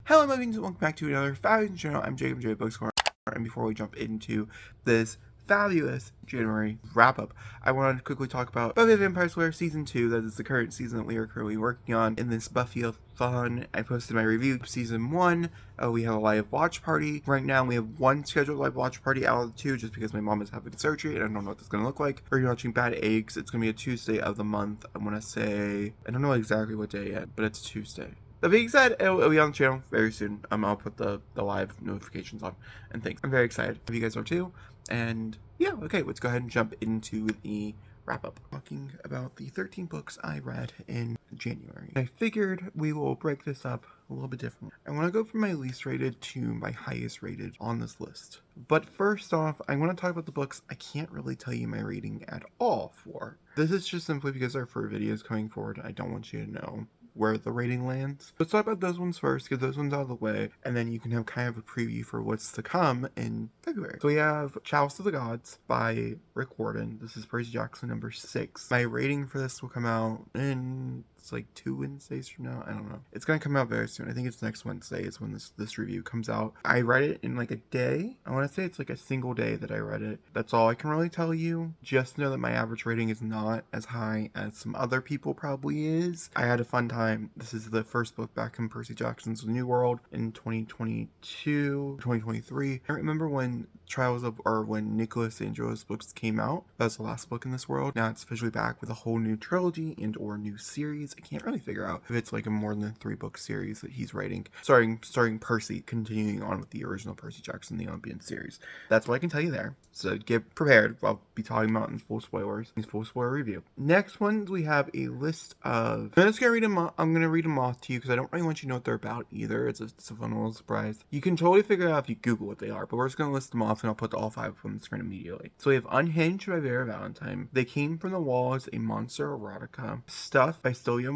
Hello, my friends, and welcome back to another fabulous channel. I'm Jacob J. Books Corner, and before we jump into this fabulous January wrap-up, I wanted to quickly talk about Buffy the Vampire Slayer Season 2. That is the current season that we are currently working on in this Buffy-a-thon. I posted my review of Season 1. We have a live watch party. Right now, we have one scheduled live watch party out of the two, just because my mom is having surgery, and I don't know what that's going to look like. We're watching Bad Eggs. It's going to be a Tuesday of the month. I want to say, I don't know exactly what day yet, but it's Tuesday. That being said, it'll be on the channel very soon. I'll put the live notifications on and things. I'm very excited. If you guys are too. And yeah, okay, let's go ahead and jump into the wrap-up. Talking about the 13 books I read in January. I figured we will break this up a little bit differently. I want to go from my least rated to my highest rated on this list. But first off, I want to talk about the books I can't really tell you my rating at all for. This is just simply because they're for videos coming forward. I don't want you to know where the rating lands. Let's talk about those ones first, get those ones out of the way, and then you can have kind of a preview for what's to come in February. So we have Chalice of the Gods by Rick Warden. This is Percy Jackson number 6. My rating for this will come out in, it's like 2 Wednesdays from now. I don't know. It's gonna come out very soon. I think it's next Wednesday is when this review comes out. I read it in like a day. I want to say it's like a single day that I read it. That's all I can really tell you. Just know that my average rating is not as high as some other people probably is. I had a fun time. This is the first book back in Percy Jackson's New World in 2023. I remember when when Nicholas Angelo's books came out. That was the last book in this world. Now it's officially back with a whole new trilogy and or new series. I can't really figure out if it's like a more than 3-book series that he's writing. Starting Percy, continuing on with the original Percy Jackson, the Olympian series. That's what I can tell you there. So get prepared. I'll be talking about in full spoilers, in full spoiler review. Next ones, we have a list of. I'm just gonna read them. I'm gonna read them off to you because I don't really want you to know what they're about either. It's a fun little surprise. You can totally figure it out if you Google what they are, but we're just gonna list them off and I'll put all 5 of them on the screen immediately. So we have Unhinged by Vera Valentine. They Came from the Walls, a Monster Erotica. Stuff by Stolia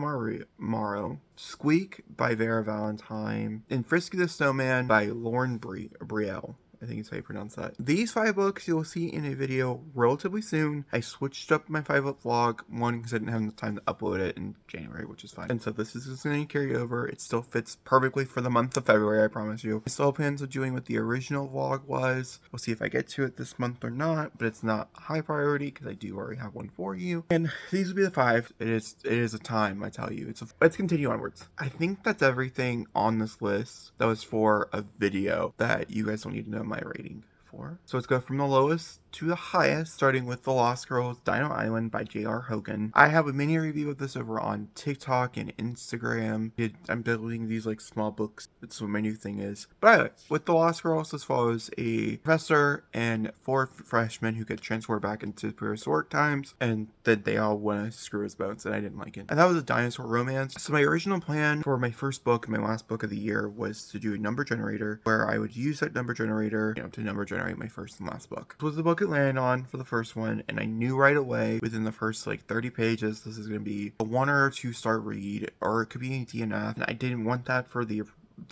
Morrow. Squeak by Vera Valentine. And Frisky the Snowman by Lauren Brielle. I think it's how you pronounce that. These 5 books you'll see in a video relatively soon. I switched up my 5-book vlog, one because I didn't have enough time to upload it in January, which is fine. And so this is just going to carry over. It still fits perfectly for the month of February, I promise you. I still have plans of doing what the original vlog was. We'll see if I get to it this month or not, but it's not high priority because I do already have one for you. And these will be the 5. It is a time, I tell you. Let's continue onwards. I think that's everything on this list that was for a video that you guys don't need to know my rating for. So let's go from the lowest to the highest, starting with The Lost Girls Dino Island by J.R. Hogan. I have a mini review of this over on TikTok and Instagram. I'm building these like small books. That's what my new thing is. But anyway, with The Lost Girls, this follows a professor and 4 freshmen who get transferred back into prehistoric times, and then they all want to screw his bones, and I didn't like it. And that was a dinosaur romance. So my original plan for my first book and my last book of the year was to do a number generator, where I would use that number generator, to number generate my first and last book. This was the book it landed on for the first one, and I knew right away within the first like 30 pages this is going to be a 1 or 2 star read, or it could be a DNF, and I didn't want that for the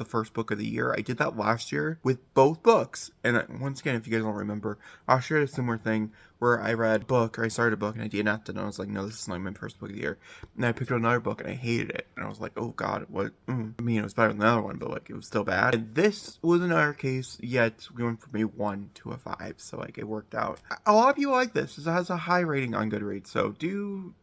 first book of the year. I did that last year with both books, and once again, if you guys don't remember, last year I had a similar thing where I read a book, or I started a book and I DNF'd it, and I was like, no, this is not my first book of the year. And I picked up another book and I hated it, and I was like, oh god, what? I mean, it was better than the other one, but like it was still bad. And this was another case, yet we went from a 1 to a 5, so like it worked out. A lot of you like this. This has a high rating on Goodreads, so do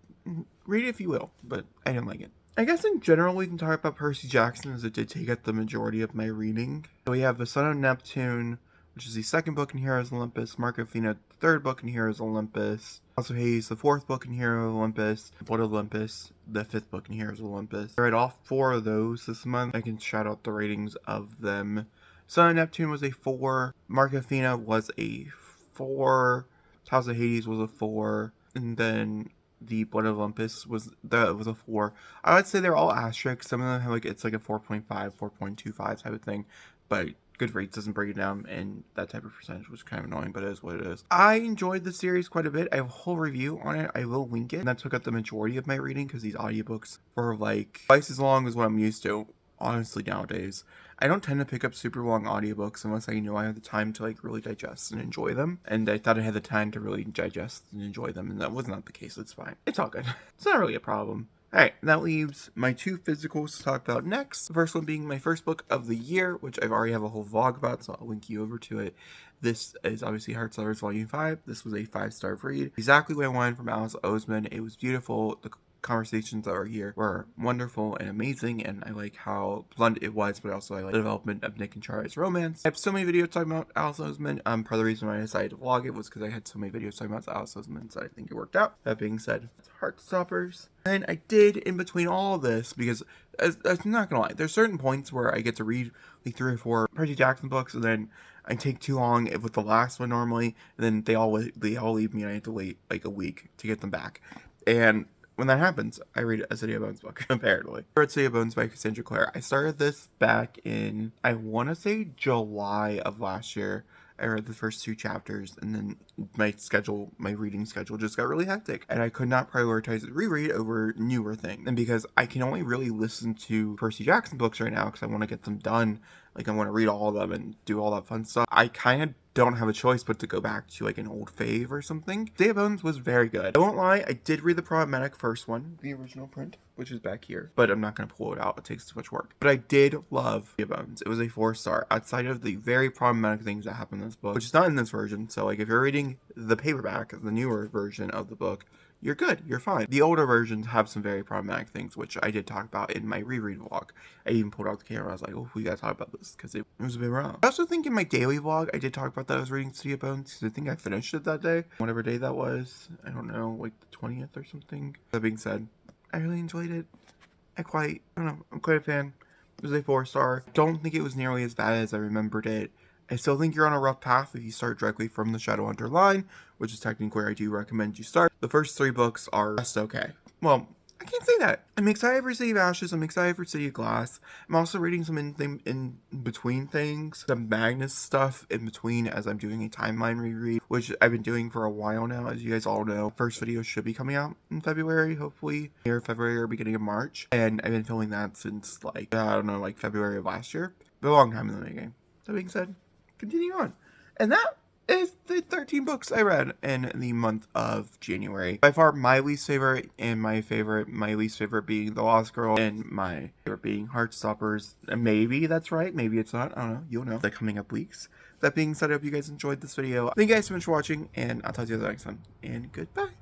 read it if you will, but I didn't like it. I guess in general we can talk about Percy Jackson, as it did take up the majority of my reading. So we have The Son of Neptune, which is the 2nd book in Heroes of Olympus, Mark of Athena, the 3rd book in Heroes of Olympus, also Hades, the 4th book in Heroes of Olympus, Blood of Olympus, the 5th book in Heroes of Olympus. I read all 4 of those this month. I can shout out the ratings of them. Son of Neptune was a 4, Mark of Athena was a 4, House of Hades was a 4, and then the Blood of Olympus was a 4. I would say they're all asterisks. Some of them have it's like a 4.5, 4.25 type of thing, but Goodreads doesn't break it down in that type of percentage, which is kind of annoying, but it is what it is. I enjoyed the series quite a bit. I have a whole review on it. I will link it. And that took up the majority of my reading because these audiobooks were like twice as long as what I'm used to, honestly, nowadays. I don't tend to pick up super long audiobooks unless I know I have the time to really digest and enjoy them. And I thought I had the time to really digest and enjoy them, and that was not the case. It's fine. It's all good. It's not really a problem. Alright, that leaves my 2 physicals to talk about next. The first one being my first book of the year, which I've already have a whole vlog about, so I'll link you over to it. This is obviously Heartstopper's Volume 5. This was a 5-star read. Exactly what I wanted from Alice Oseman. It was beautiful. The conversations that are here were wonderful and amazing, and I like how blunt it was, but also I like the development of Nick and Charlie's romance. I have so many videos talking about Alice Oseman. Part of the reason why I decided to vlog it was because I had so many videos talking about Alice Oseman, so I think it worked out. That being said, it's Heartstoppers. And I did, in between all of this, because I'm not gonna lie, there's certain points where I get to read like 3 or 4 Percy Jackson books, and then I take too long with the last one normally, and then they all leave me, and I have to wait like a week to get them back. And when that happens, I read a City of Bones book, apparently. I read City of Bones by Cassandra Clare. I started this back in, I want to say July of last year. I read the first 2 chapters, and then my reading schedule just got really hectic, and I could not prioritize the reread over newer things. And because I can only really listen to Percy Jackson books right now because I want to get them done, like I want to read all of them and do all that fun stuff, I kind of don't have a choice but to go back to like an old fave or something. Day of Bones was very good. I won't lie, I did read the problematic first one, the original print, which is back here, but I'm not going to pull it out. It takes too much work. But I did love Day of Bones. It was a 4-star outside of the very problematic things that happen in this book, which is not in this version. So like if you're reading the paperback, the newer version of the book, you're good, you're fine. The older versions have some very problematic things, which I did talk about in my reread vlog. I even pulled out the camera. I was like, oh, we gotta talk about this because it was a bit wrong. I also think in my daily vlog, I did talk about that I was reading City of Bones because I think I finished it that day. Whatever day that was. I don't know, like the 20th or something. That being said, I really enjoyed it. I'm quite a fan. It was a 4-star. Don't think it was nearly as bad as I remembered it. I still think you're on a rough path if you start directly from the Shadowhunter line, which is technically where I do recommend you start. The first 3 books are just okay. Well, I can't say that. I'm excited for City of Ashes. I'm excited for City of Glass. I'm also reading some in between things, some Magnus stuff in between as I'm doing a timeline reread, which I've been doing for a while now. As you guys all know, first video should be coming out in February, hopefully near February or beginning of March. And I've been filming that since like, I don't know, like February of last year. Been a long time in the making. That being said, continue on. And that is the 13 books I read in the month of January. By far my least favorite and my least favorite being The Lost Girl, and my favorite being Heartstoppers. And maybe that's right, maybe it's not, I don't know, you'll know the coming up weeks. That being said, I hope you guys enjoyed this video. Thank you guys so much for watching, and I'll talk to you guys next time, and goodbye.